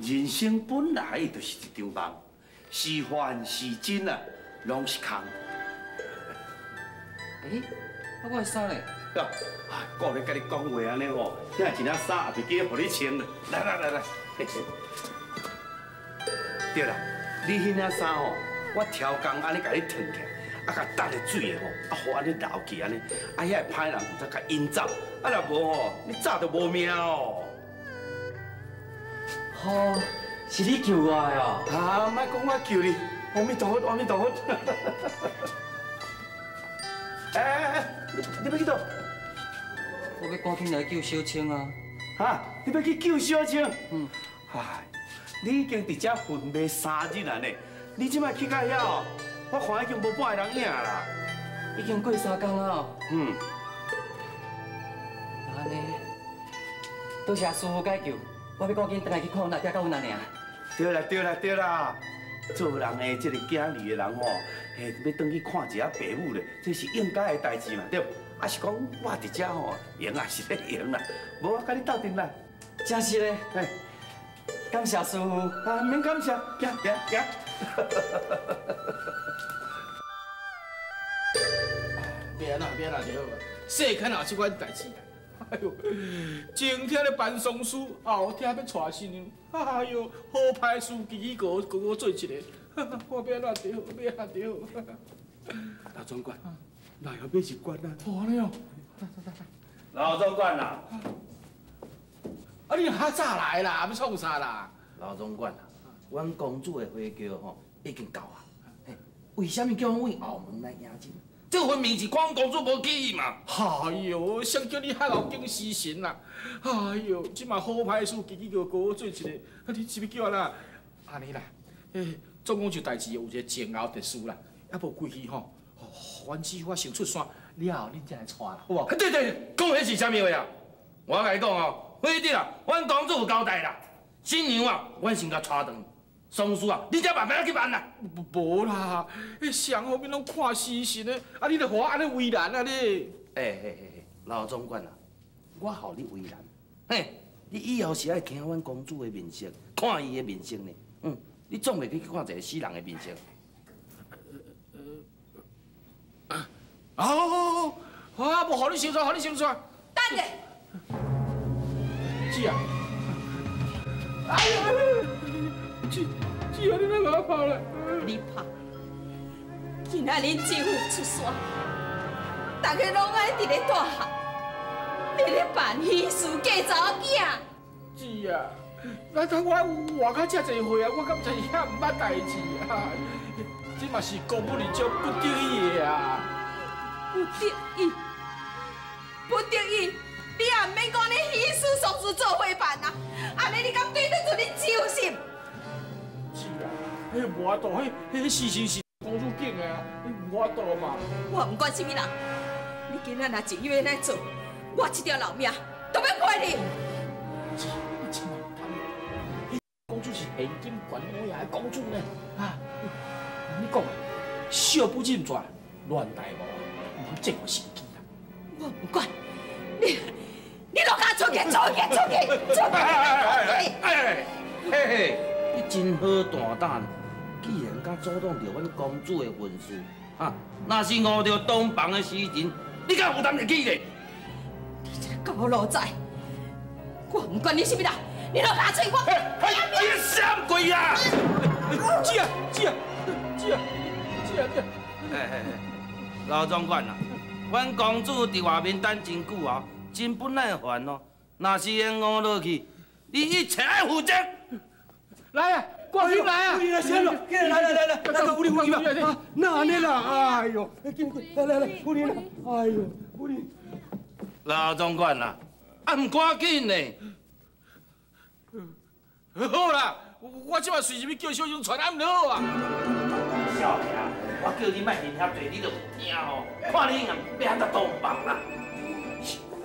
人生本来就是一场梦，是幻是真啊，拢是空。我的衫嘞？呀，我咧甲你讲话安尼吼，遐一领衫也袂记互你穿了。来，对啦，你迄领衫吼，我挑工安尼甲你烫起来，甲搭咧水的吼，互安尼留起安尼，遐个歹人唔则甲引走，若无吼，你早就无命哦。哦，是你救我的哦。莫讲我救你，阿弥陀佛，阿弥陀佛。你要去倒？我要赶紧来救小青啊！你要去救小青？嗯。你已经伫遮混袂3日啊呢，你即摆去到遐哦，我看已经无半个人影啦。已经过3天啊哦。嗯。安尼，多谢师傅解救，我要赶紧回来去看那爹甲阮阿娘。对啦，做人的这个囝儿的人吼，要转去看一下爸母咧，这是应该的代志嘛，对。啊是讲我伫遮吼，闲也是咧闲啦，无我甲你斗阵来。真是咧，感谢师傅。免感谢，行。别啦就好啊，世间也是阮代志啊。哎呦，前天咧办丧事，后天要娶新娘，哎呦，好歹事几个做一个，我要安怎着？老总管，那后尾是管啊。好嘞哦。老总管啦，你较早来啦，要创啥啦？老总管啊，阮公主的花轿吼已经到啊，为什么叫阮为后门来迎亲？这分明是看公主无起意嘛！哎呦，谁叫你遐老敬死神啦！哎呦，即嘛好歹事，几个做一个，你是要叫啦？安尼啦，总共就代志有一个前后特殊啦，还无规矩吼，阮师傅先出山，了后恁才来带啦，好无？对，讲迄是啥物话啊？我甲你讲哦，辉弟啊，阮公主有交代啦，新娘啊，阮先甲带转。丧事啊，你才慢慢去办啦。无啦，上后面拢看死神的，你著互我安尼为难啊你。老总管啊，我互你为难。你以后是爱听阮公主的面色，看伊的面色呢。你总袂去看一个死人的面色。好，无互你先说，等下。姐啊！哎呦！姐啊，你哪甲我跑来？你跑！今仔恁姊夫出山，大家拢爱伫咧大汉，你咧办喜事嫁查某囝。姐啊，我活到遮侪岁啊，我敢知遐毋捌代志啊！这嘛是公不离就不得已的啊！不得已，你也毋免讲你喜事丧事做伙办啊！安尼你敢对得住恁姊夫心？是啊，无法度，迄事情是公主拣的啊，无法度嘛。我唔管什么人，你今仔若真愿意来做，我这条老命都要陪你。姐，你千万唔通，公主是现今权武爷的公主呢。你讲啊，少不认罪，乱大无，唔这我心机啦。我唔管，你落家出去！你真好大胆，既然敢阻挡着阮公主的婚事，若是误着东房的时辰，你敢负担得起咧？你这个高老仔，我唔管你什么人，你落家出去！你闪鬼啊！姐，老总管啊，阮公主伫外面等真久啊，真不耐烦哦。若是会误落去，你一切爱负责。来啊，挂进来啊！来，先了，来，夫人，那安尼啦，哎呦，来，夫人，哎呦，夫人。老总管啊，唔赶紧呢。好啦，我即马随时要叫小熊传暗就好啊。少爷，我叫你莫连遐济，你就惊吼。看你硬变得东房啦。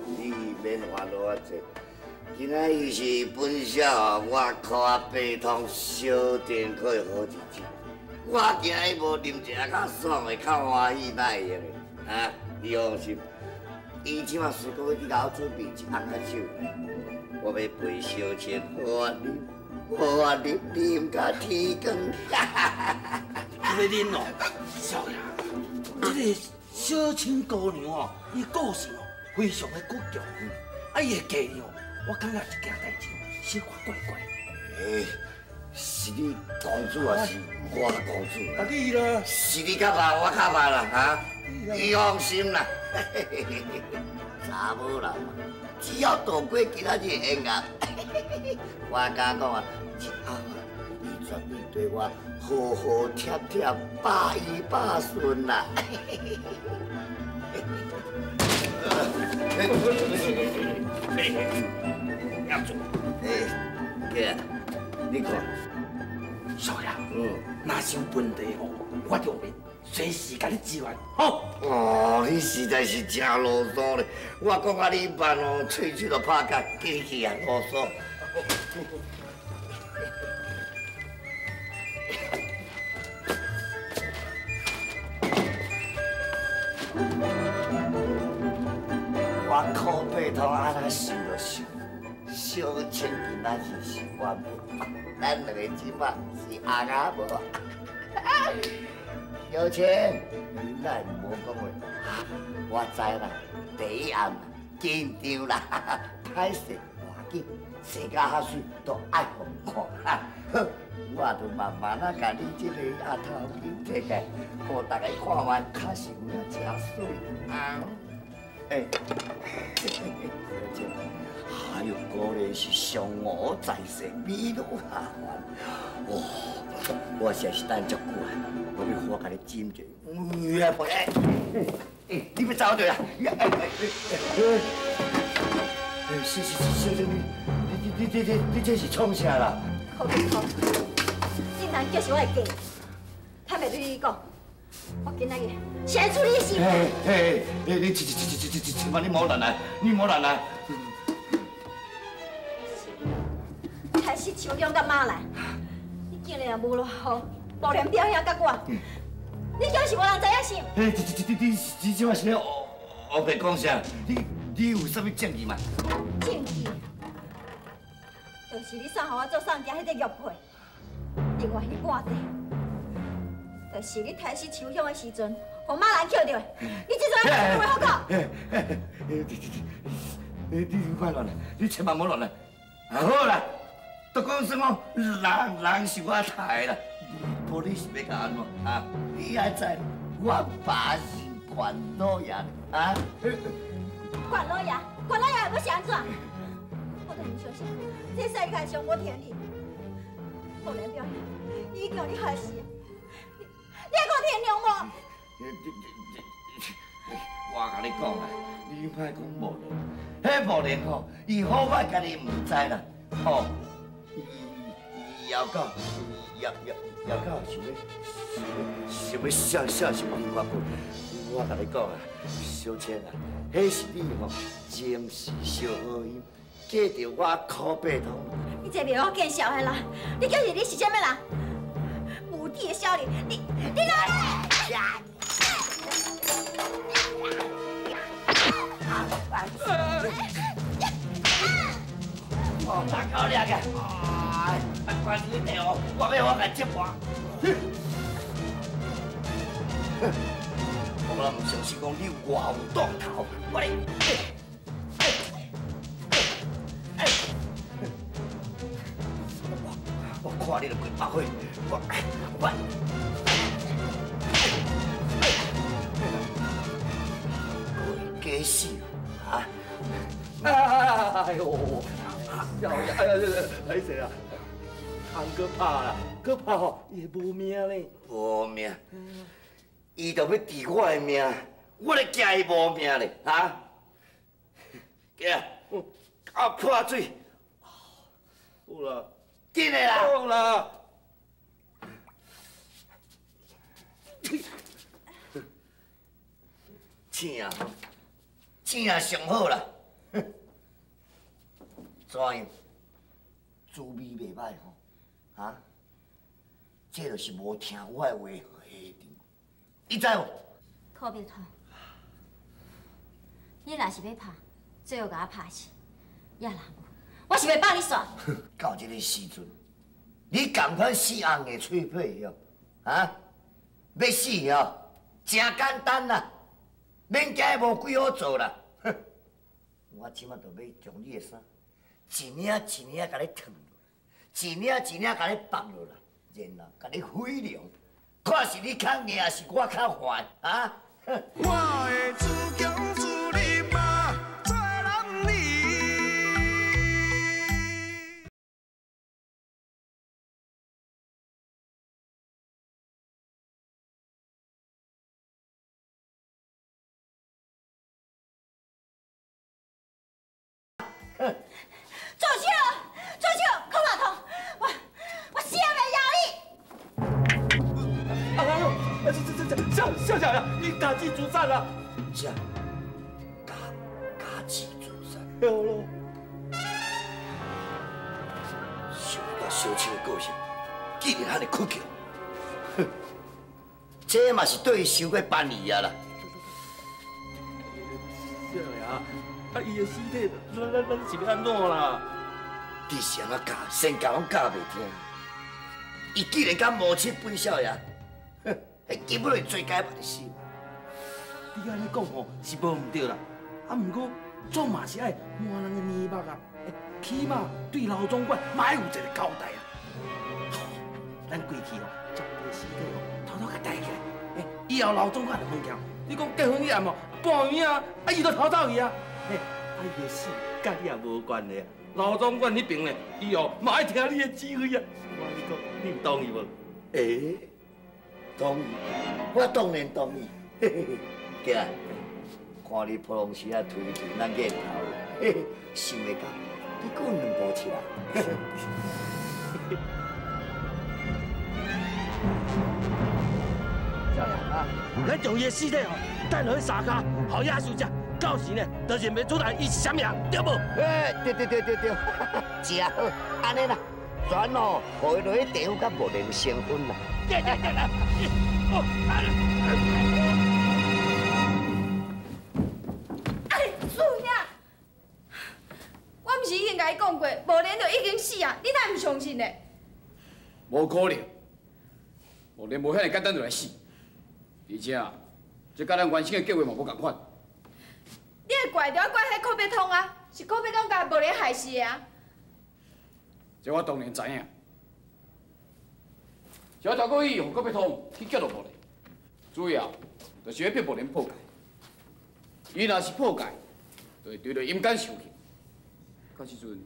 你免烦恼啊济，今仔日是本少我靠白通小店过好日子，我今日无啉一下较爽的，较欢喜歹用的啊！你放心，伊即马随个要去甲我准备一盒酒，我要陪小青好啊你。无法啉甲天光。你要啉哦，少爷，这个小青姑娘哦，伊个性哦非常的倔强，伊的嫁哦，我感觉一件代志小可怪怪。是你公主还是我公主？啊你啦，是你较怕，我较怕啦，哈！你放心啦，查某人嘛，只要度过今仔日的缘，我敢讲啊，日后啊，你绝对对我好好贴贴，百依百顺啦。要做，哥，你看。少爷，若是有问题哦，我就会随时甲你支援，吼。哦，你实在是真啰嗦咧！我讲啊，你办哦，喙齿就拍甲紧去啊，啰嗦。我靠背头安那想就想，小青今仔日是我妹，咱两个即摆是阿仔无？小青，你哪无讲话？我知啦，第一暗紧张啦，歹势无要紧，生甲较水都爱互看。我就慢慢啊，甲你这个阿头金摕起来，互大家看完，确实也真水啊！小青，还有果然是上午在世，美如下凡。哦，我实在是等足久啊！我要好甲你斟一下。你要走对啦！小青，你这是创啥啦？靠边靠！你人就是我的家，坦白对你讲，我今仔日先处理你事。你千万你莫乱来，你莫乱来。开始手中甲马来，你竟然也无落好，无连表现甲我，你叫是无人知影是？你这话是咧黑白讲啥？你有啥物证据嘛？证据，就是你送互我做送件迄个玉佩，另外迄半块，就是你抬起手枪的时阵，互马兰捡着的。你这阵还会好讲？你莫乱来，你千万莫乱来。啊好啦，都讲什么人是我杀的啦，无你是要甲安怎啊？你还知我爸是管老爷啊？管老爷，管老爷要是安怎？我对你相信，这世界上无天理。后来表现，已经你害死，你还讲天良无？我甲你讲啦，你莫讲无能，迄无能吼，伊好歹家己唔知啦，吼，伊要到想要笑什么法本？我甲你讲啊，小青啊，迄是你吼前世小好姻，嫁着我靠背头。你这袂好见笑的啦！你叫是你是啥物人？无底的小人，你来！哦，大狗掠个！哎，关你地哦，我要我来接我。我唔相信讲你外有当头，我哩。我看你就几百岁，我。假死啊！哎呦！歹势啊！通搁拍啦，搁拍吼，伊会无命咧。无命？伊就要治我的命，我咧惊伊无命咧，哈？行，啊泼水。好啦，紧的啦。好啦。请啊上好啦。怎样？滋味袂歹吼，啊？这就是无听我的话下场，你知无？靠别团，你若是要拍，最好甲我拍死，也若无，我是袂放你煞。到这个时阵，你共款死红的嘴皮哦，啊，要死哦，真简单啦，免惊无几好做啦。哼，我即马就要将你的衫一领一领甲你脱落，一领一领甲你绑落来，然后甲你毁容，看是你较硬，是我较烦啊！哼。我的自强自立嘛，做人理。助手，空马桶，我死也袂饶你！啊，小小呀，你家己自杀了。这家己自杀，好咯。想不到小青的个性竟然遐尼倔强，哼，这嘛是对伊伤过办理啊啦。小呀，啊，伊的尸体，咱是要安怎啦？你是安怎教？先教拢教袂听。伊既然敢无七本少爷，哼，迄根本就是罪该万死。你安尼讲吼是无毋对啦，啊，毋过总嘛是爱换人的面目啊，起码对老总管嘛要有一个交代啊。咱过去哦，将伊的尸体哦偷偷甲带起来，以后老总管来问讲，你讲结婚以后哦，半夜啊，伊就逃走去啊，伊的死甲你也无关的啊。老总管迄边呢，以后嘛爱听你的指挥啊。我跟你讲，你有同意无？同意，我当然同意。嘿嘿嘿，哥，看你普通时啊推咱个头，嘿嘿，想袂到你还有2步起来。嘿嘿小杨啊，咱将伊的尸体吼带落去沙卡，好野兽食。到时呢，就认袂出来伊是啥样，对无？对，真好，安尼啦，全哦，互伊落去地府甲无连成婚啦。对啦，苏兄，我毋是已经甲你讲过，无莲就已经死啊，你哪毋相信呢？无可能，无莲无遐尼简单就来死，而且啊，这甲咱原先的计划嘛无共款。你会怪就要怪迄柯贝通啊，是柯贝通甲无莲害死的啊。这我当然知影。小头故意互柯贝通去激怒无莲，主要就是要逼无莲破解。伊若是破解，就会对着阴间受气。到时阵，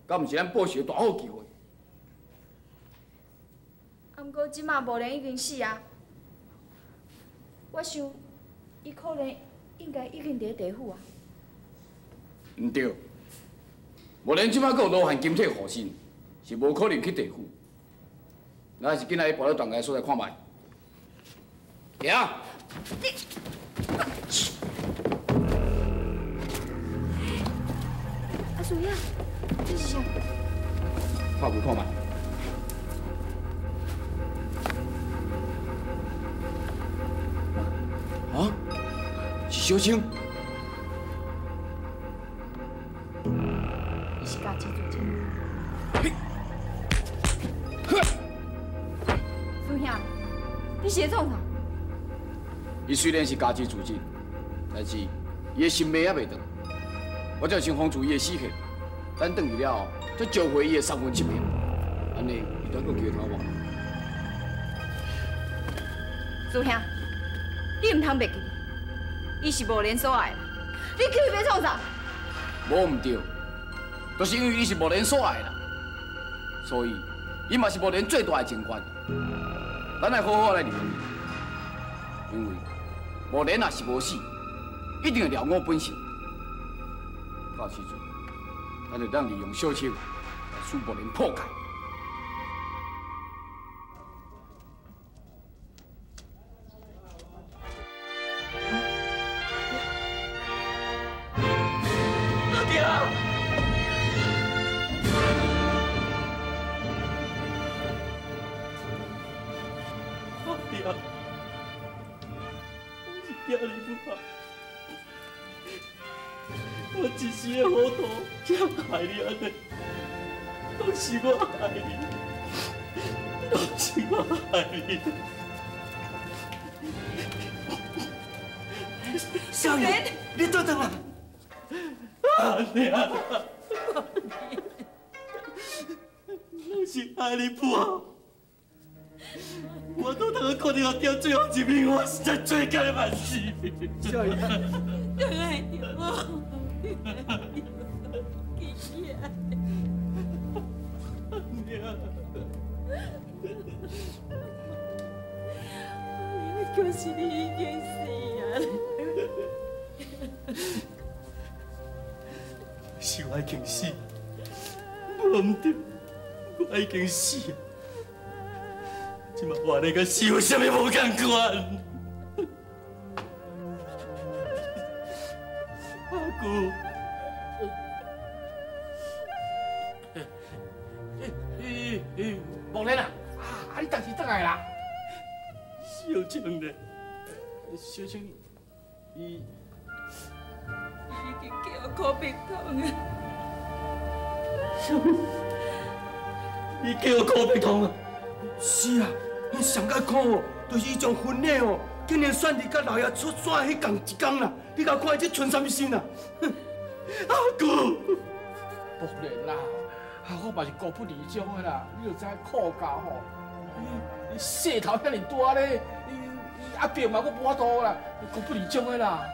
敢毋是咱报仇大好机会？啊，毋过即马无莲已经死啊，我想伊可能应该已经伫地府啊。毋对，无莲即马阁有罗汉金体护身，是无可能去地府。咱还是紧来去跋到断崖所在看卖。行。阿苏呀，这是啥？拍开看卖。啊？是小青？伊是家己做证。苏兄，你是在创啥？伊虽然是家己自尽，但是伊的心命还袂断。我才想封住伊的死穴，等转去了后，再召回伊的3分7秒，安尼伊才阁叫头我。苏兄，你唔通袂记，伊是无莲所爱的，你叫伊要创啥？无毋对，就是因为伊是无莲所爱啦，所以伊嘛是无莲最大的情关。咱来好好来利用伊，因为无莲若是无死，一定会了我本性。到时阵，咱就当利用小青来使无莲破解。惊你不怕，我一时的糊涂，才害你安尼，都是我害你。是我害你。少爷，你倒转来。阿娘，我是爱你不好。我都当看到掉最后一面，我实在最感的万事。少爷，疼爱我，琪啊！就是你已经死啊！是我已经死，我唔对，我已经死啊！即马活你甲死有啥物无共款？阿姑，木莲啊，你当时转来啦？小青呢？小青，伊已经叫我靠病痛啊！什么？你叫我高病痛啊？是啊，伊上甲苦哦，就是伊将婚礼哦，竟然选伫甲老爷出山迄共一天啦！你甲看伊这存啥物心啊？阿姑，木莲啦，我嘛是孤不离种的啦，你就知苦教吼。你势头遐尼大咧，阿伯嘛，我无法度啦，孤不离种的啦。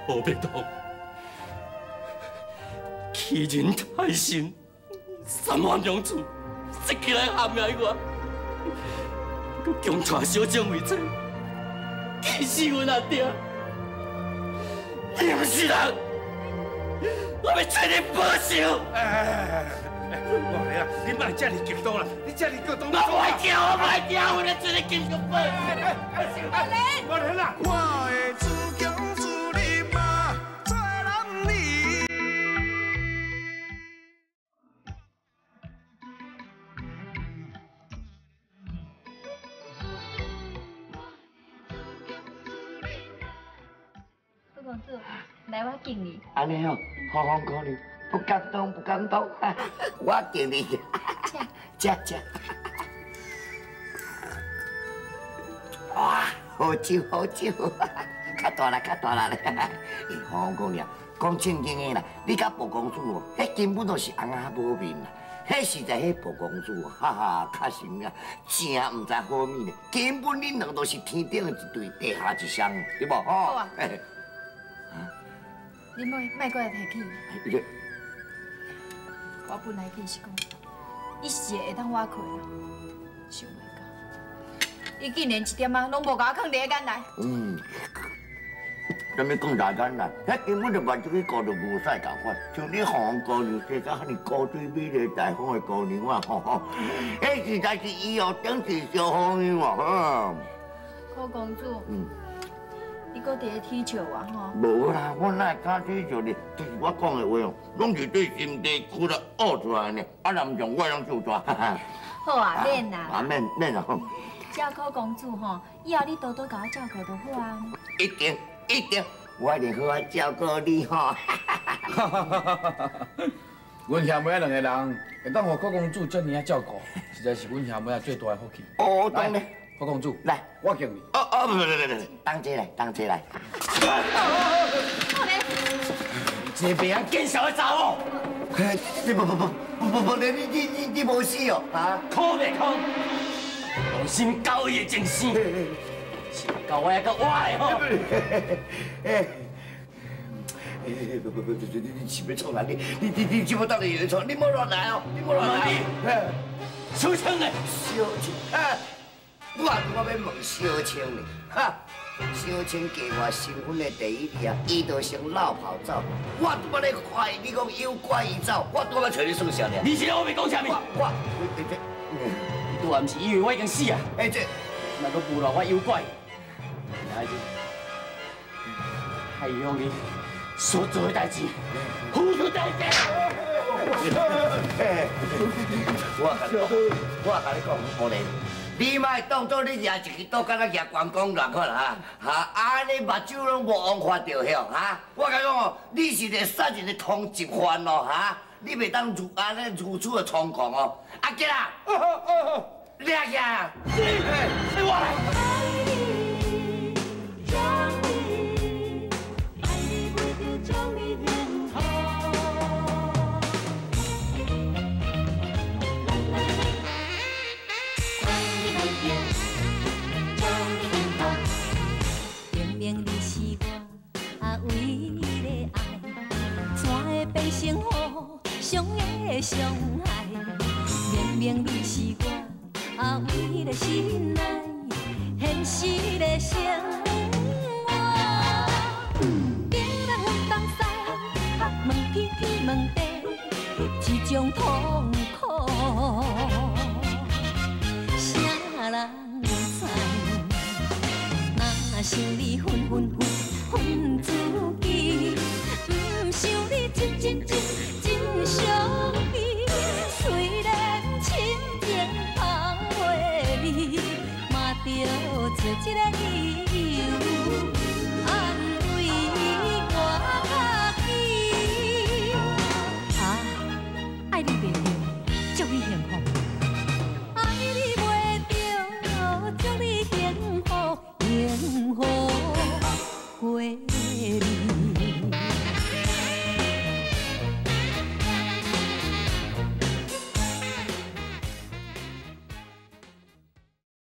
高病痛，欺人太甚，三番两次，设计来陷害我，佮强娶小姐为妻，气死阮阿爹！你不是人，我要找你报仇！木莲啊，你莫这么激动啦，你这么激动，我不会跳，我不会跳，我来找你继续报仇！木莲啊！我的主强主你嘛，做人你。副公主，来我敬你。安尼哦，好好可怜，不感动，不感动，我敬你。吃。哇，好酒好酒，较大啦较大啦咧。好好讲了，讲正经的啦，你甲蒲公主哦，迄根本就是翁仔无面啦。迄实在迄蒲公主哦，哈哈，确实啊，真唔知好面咧。根本恁两都是天顶一对，地下一双，对无？好吼。啊。你莫过来提起。我本来计是讲，伊是会当挖开啦，想袂到，伊竟然一点仔拢无甲我放第一间来。啥物讲大简单？迄根本就完全去搞到无使共款。像你红姑娘，生甲遐尼高水美丽大方的姑娘啊，吼，迄实在是以后顶是小好命哦，柯公主，你搁伫咧踢笑我吼？无啦，我哪会敢去笑你？就是我讲的话哦，拢是对心底哭了呕出来呢。啊，若唔像我拢就抓。好啊，免啦。啊，免啦吼。叫柯公主吼，以后你多多甲我照顾就好啊。一定，我一定好好照顾你吼。阮兄妹两个人会当互柯公主遮尔啊照顾，实在是阮兄妹最大的福气。哦，当然。柯公主，来，我敬你。不，当这来。这边见小的查某，不，你无死哦，啊？可袂可？用心交易的情生，是交我一个我的吼。不，你是要创啥？你怎么当你原创？你莫乱来哦，你莫乱来。小青的，小青，我要问小青呢，哈，小青嫁我新婚的第一日啊，伊就先落跑走，我拄仔咧怀疑你讲诱拐伊走，我拄仔找你算啥呢？你是我未讲啥物？你还毋是以为我已经死啊？这，那个不让我诱拐，那就害用你所做的代志，付出代价。我甲你讲，无咧。你莫当作你抓一支刀，敢若抓关公乱款啦哈！安尼目睭拢无枉发着晓哈！我甲你讲哦，你是个杀一个通缉犯咯哈！你袂当安尼如此的猖狂哦！阿吉啊，你阿吉啊，我来。 明明你是我唯一的爱，怎会变成互相的伤害？明明你是我唯一的心爱，现实的生活。叫人分东西，问天天问地，一种痛苦。啥人知？ 若想你分分分分自己，不想你真真真真伤悲。虽然亲情芳袂美，嘛着做一个理由安慰我己。啊，爱你袂着，祝你幸福。爱你袂着，祝你幸福。 幸福过。